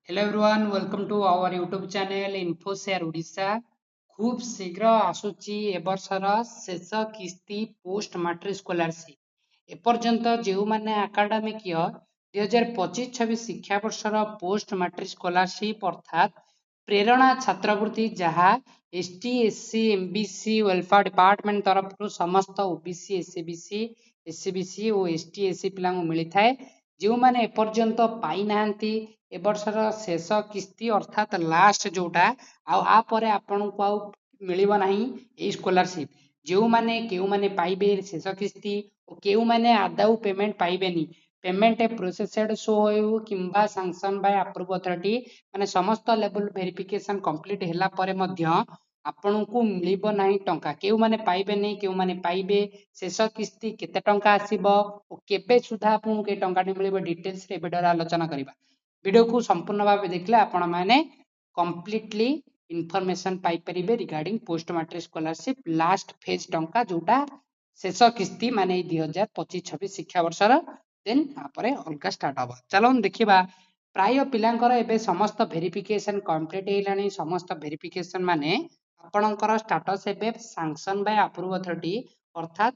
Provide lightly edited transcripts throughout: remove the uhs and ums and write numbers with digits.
Hello everyone, welcome to our YouTube channel InfoShare Odisha. खूब शीघ्र आसुची एबर्षर शेष किस्ती पोस्ट मैट्रिक स्कॉलरशिप एपर्यंत जो मैंने एकाडेमिक ईयर 2025-26 शिक्षा वर्षर पोस्ट मैट्रिक स्कॉलरशिप अर्थात प्रेरणा छात्रवृत्ति जहाँ ST SC MBC welfare department तरफ समस्त ओबीसी एससीबीसी एससीबीसी और एसटी एससी पिला मिलता है जो मैंने एपर्यंत पाई नाहंती ए वर्षर शेष किस्ती अर्थात लास्ट जोटा आपर आपण को आउ मिलिबो नाही ए स्कॉलरशिप जो माने केउ माने पाइबे शेष किस्ती और केउ माने आदाउ पेमेंट पाइबेनी पेमेंट प्रोसेसड शो हो किंबा सैंक्शन बाय अप्रूव अथॉरिटी माने समस्त लेवल वेरिफिकेशन कंप्लीट हैला परे मध्य आपण को मिलिबो नाही टंका केउ माने पाइबे नहीं केउ माने पाइबे शेष किस्ती केते टंका आसीबो और केबे सुधा आपन के टंका मिलिबो डिटेल्स रे वीडियो आलोचना करिबा वीडियो को संपूर्ण भाव देखले आपण माने कंप्लीटली इनफॉरमेशन पाई परिबे regarding post matric scholarship last phase टंका जोटा शेष किस्ती माने 2025-26 शिक्षा वर्षर देन आपरे अलगा स्टार्ट हबा चलो हम देखिबा प्राय पिलांकर एबे समस्त वेरिफिकेशन कंप्लीट हेलानी समस्त वेरिफिकेशन माने आपणकर स्टेटस एबे सैंक्शन बाय अप्रूव अथॉरिटी अर्थात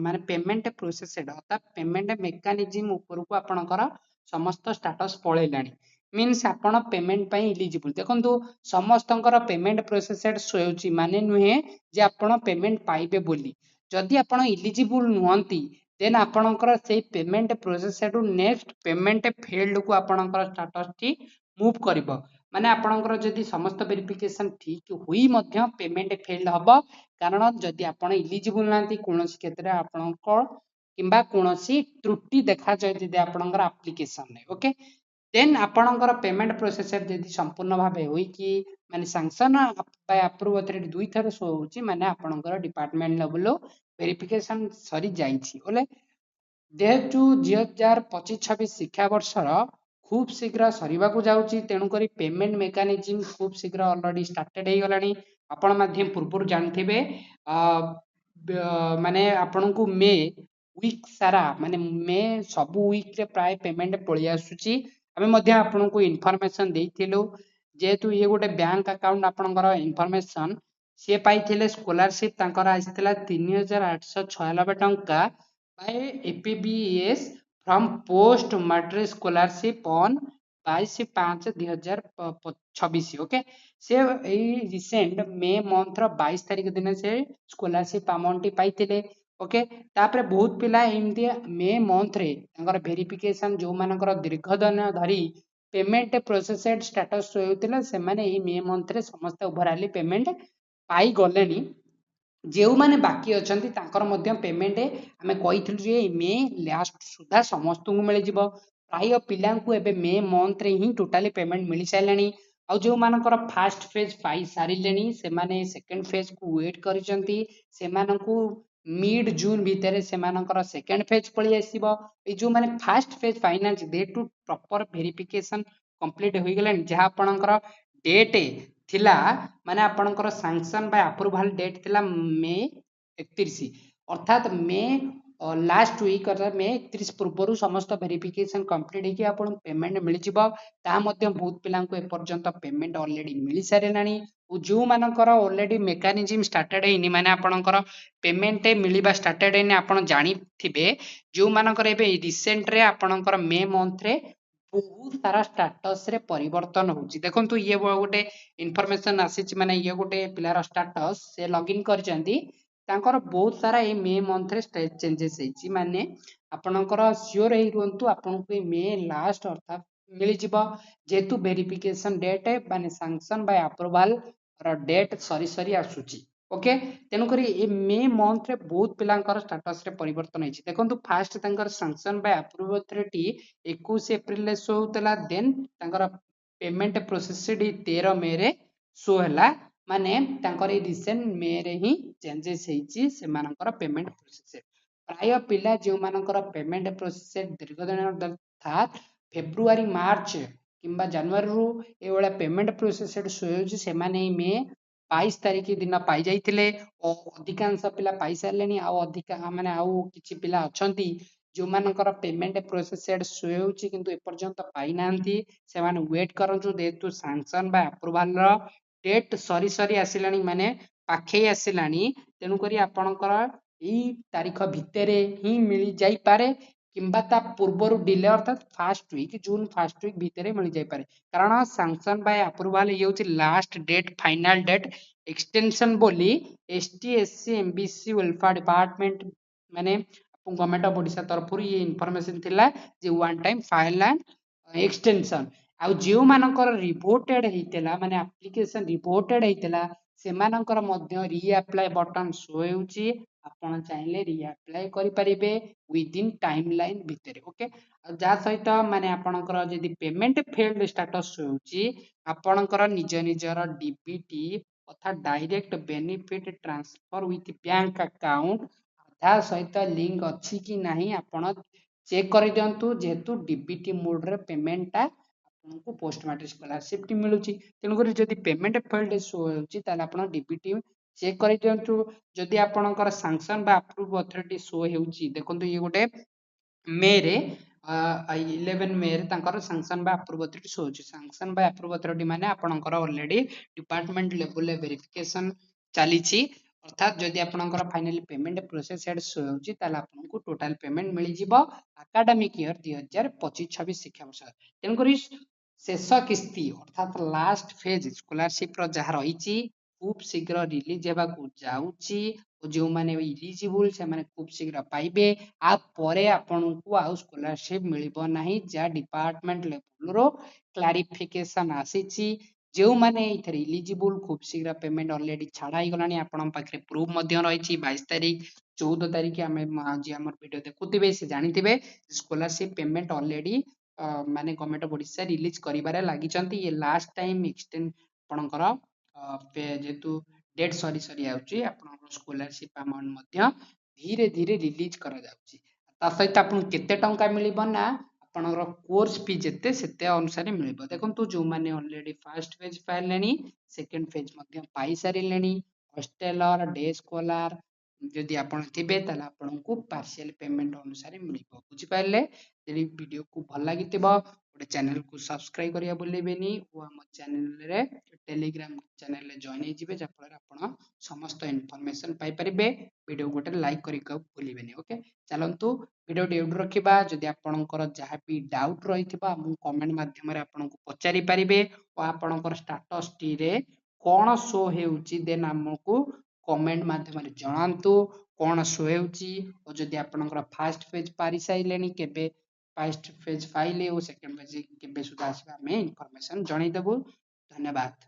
माने पेमेंट प्रोसेसड अर्थात पेमेंट मेकानिज्म ऊपर को आपणकर समस्त स्टेटस पळेलानी मीन्स आपण पेमेंट पई एलिजिबल देखंतु समस्तंकर पेमेंट प्रोसेसड सोउची माने नुहे जे आपण पेमेंट पाइबे बोली जदि आपण एलिजिबल नुहंती देन आपणकर से payment processed next payment failed को आपणकर स्टेटस टी मूव करिवो माने आपणकर जदि समस्त वेरिफिकेशन ठीक हुई मध्य पेमेंट फेल्ड हबो कारण जदि आपण एलिजिबल नांती कोनोसी क्षेत्र आपणकर किंबा कोनोसी त्रुटि देखा जाय जदि आपणकर एप्लीकेशन ने ओके देन आपणकर पेमेंट प्रोसेसर जदि संपूर्ण भाबे होई कि माने सैंक्शन बाय अप्रूव अथॉरिटी दुई थर शो होची माने आपणकर डिपार्टमेंट लेवल वेरिफिकेशन सरी जाईछि ओले जेहेतु 2025-26 शिक्षा वर्षर खूब शीघ्र सरीबाकू जाउची तेणु करी पेमेंट मेकानिज्म खूब शीघ्र ऑलरेडी स्टार्टेड हे गलानी आपण माध्यम पूर्व जानथिबे माने आपण को मे वीक सारा माने मे सबु वीक रे प्राय पेमेंट पळी आसुची आमे मध्य आपण को इन्फॉर्मेशन देइथिलु जेहेतु ये गोटे बैंक अकाउंट आपणकर इन्फॉर्मेशन से पाइथिले स्कॉलरशिप तांकर आइथिला 3896 टंका by APBES from post matric scholarship on 22/5/2026 okay से रिसेंट मे मंथ रो 22 तारिख दिन से स्कॉलरशिप अमाउंट पाइथिले ओके तापर बहुत पिला एमती मे मंथ रे तांकर वेरिफिकेशन जो मानकर दीर्घ दिन धरी पेमेंट प्रोसेसड स्टेटस होउतिला से माने ए मे मंथ रे समस्त ओवरऑल पेमेंट पाई गलेनी जो माने बाकी अछंती तांकर मध्य पेमेंट आमे कहिथिलु जे मे लास्ट सुधा समस्त को मिल जिवो प्राय पिला को एबे मे मंथ रे ही टोटली पेमेंट मिल साइलानी आ जो मानकर फर्स्ट फेज पाई सारिलेनी से माने सेकंड फेज को वेट करिसंती से मानकू मिड जून भीतर से मानकर सेकंड फेज पळी आसीबो ए जो माने फर्स्ट फेज फाइनेंस दे टू प्रॉपर वेरिफिकेशन कंप्लीट होई गेलन जहा आपनकर डेट थिला माने आपनकर सैंक्शन बाय अप्रूवल डेट थिला मे 31 अर्थात मे लास्ट वीक अर्थात मे 31 पूर्व समस्त वेरिफिकेशन कंप्लीट होगी आपन पेमेंट मिल जिवो ता मध्य बहुत पिला को एपर्यंत पेमेंट ऑलरेडी मिल सारेलानी और जो मानकर ऑलरेडी मेकानिज्म स्टार्टेड हैनी माने आपनकर पेमेंट मिलिबा स्टार्टेड हैनी आपन जानि थिबे जो मानकर एबे रिसेंट रे आपनकर मे मंथ रे बहुत सारा स्टेटस रे परिवर्तन होची देखंतु ये गोटे इन्फॉर्मेशन आसीच माने ये गोटे पिलार स्टेटस से लॉगिन करचंती तांकर बहुत सारा ए मे मंथ रे स्टेट चेंजेस हेची माने आपनकर श्योर हे रुंतु आपनको मे लास्ट अर्थात मिल जिवो जेतु वेरिफिकेशन डेट माने सैंक्शन बाय अप्रूवल रो डेट सरी सरी आसुची ओके तेनु करी ए मे मंथ रे बहुत पिलांकर स्टेटस रे परिवर्तन हेची देखंतु फास्ट तांकर sanction bye approve authority 21 April रे शो होतला देन तांकर पेमेंट प्रोसेसड 13 मे रे शो हला माने तांकर ए रिसेंट मे रे ही चेंजेस हेची से मानकर पेमेंट प्रोसेस प्राय पिला जो मानकर पेमेंट प्रोसेस दीर्घ दिन था फेब्रुआरी मार्च किंबा जनवरी रु ए वाला पेमेंट प्रोसेसड शो होची से माने मे 22 तारिख दिन पाई जाइथिले और अधिकांश पिला पाई सारलेनी आ अधिका माने आउ किछि पिला अछंती जो मानकर पेमेंट प्रोसेसेड शो होउची किंतु एपर्यंत पाई नांती सेमाने वेट करंतु जेहेतु सैंक्शन बा अप्रूवल रो डेट सरी सरी आसिलानी माने पाखे आसिलानी तेणु करी आपणकर एई तारीख भितरे ही मिली जाई पारे किंबा ता पूर्वरु डिले अर्थात फास्ट वीक जून फास्ट वीक भितरे मिली जाई पारे कारण सैंक्शन बाय अप्रूवल ये होची last date final date extension बोली एसटी एमबीसी वेलफेयर डिपार्टमेंट माने गवर्नमेंट ऑफ ओडिशा तरफ ये इनफॉरमेशन थिला जे one time file and extension आउ जो मानकर रिपोर्टेड हेतिला माने एप्लीकेशन रिपोर्टेड हेतिला सेमानकर मध्य रीअप्लाई बटन शो हेउची आपण चाहिले रीअप्लाई करि परिबे विद इन टाइमलाइन भितरे ओके जा सहित माने आपणकर जदि पेमेंट फेल्ड स्टेटस शो हेउची आपणकर निज निजर डीबीटी अर्थात direct benefit transfer with bank account आधार सहित लिंक अच्छी कि नहीं आपण चेक कर दिंतु जेहेतु डीबीटी मोड रे पेमेंट टा आपको पोस्ट मैट्रिक स्कॉलरशिप टी मिलुची तेणुकरी जदि पेमेंट फेल्ड शो होउची ताले आपण डीबीटी चेक कर दिंतु जदि आपणकर सैंक्शन बा अप्रूव अथॉरिटी शो हेउची देखंतु ये गोटे मे रे 11 मे रे तांकर सैंक्शन बा अप्रूव अथॉरिटी शो होची सैंक्शन बा अप्रूव अथॉरिटी माने आपणकर ऑलरेडी डिपार्टमेंट लेवल वेरिफिकेशन चलीची अर्थात जदि आपणकर फाइनली पेमेंट प्रोसेसेड शो होची ताले आपनको टोटल पेमेंट मिली जिवो एकेडमिक ईयर 2025-26 शिक्षा वर्ष तेणुकरी शेष किस्ती अर्थात लास्ट फेज स्कॉलरशिप रो जहा रहिची खूब शीघ्र रिलीज हेबाकू जाउची जो माने इलिजिबल से माने खूब शीघ्र पाइबे आ परे आपनको आउ स्कॉलरशिप मिलिबो नाही जा डिपार्टमेंट लेवल रो क्लारिफिकेशन आसीची जो माने इथर इलिजिबल खूब शीघ्र पेमेंट ऑलरेडी छाड़ा ही गलानी आपन पाखरे प्रूफ मध्य रहिची 22 तारिख 14 तारिख आमे आज हमर वीडियो देखुतिबे से जानितिबे स्कॉलरशिप पेमेंट ऑलरेडी माने गवर्नमेंट ऑफ ओडिशा रिलीज करिबारे लागि चंती ये लास्ट टाइम एक्सटेंड आपनकर जेतु डेट सरी सरी आउची आपनकर स्कॉलरशिप अमाउंट मध्य धीरे धीरे रिलीज करा जाउची ता सहित आपन केते टंका मिलिबो ना आपनकर कोर्स फी जेते सेते अनुसार मिलिबो देखंतु जो माने ऑलरेडी फर्स्ट फेज पाइलेनी सेकंड फेज मध्य पाई सारिलेनी हॉस्टेलर डे स्कॉलर जदि आपण थिबे ताला आपनको पार्शियल पेमेंट अनुसार मिलिबो बुझि पाइले यदि वीडियो को भल लागितिबो गोटे चैनल को सब्सक्राइब करिया बोलेबेनी ओ हम चैनल रे टेलीग्राम चैनल रे जॉइन हे जिवे जफल आपण समस्त इन्फॉर्मेशन पाई परिबे वीडियो गोटे लाइक करि क बोलिबेनी ओके चलंतु वीडियो डेउड रखिबा जदि आपणकर जहा भी डाउट रहिथिबा हम कमेंट माध्यम रे आपनको पचारि परिबे ओ आपणकर स्टेटस टी रे कोन शो हेउची देन हमकु कमेंट माध्यम रे जणांतु कोन शो हेउची ओ जदि आपणकर फर्स्ट पेज पारि साइलेनी केबे फर्स्ट फेज फाइल और सेकंड फेज केबे सुधा आसीबा हमें इन्फॉर्मेशन जणाई देबो धन्यवाद।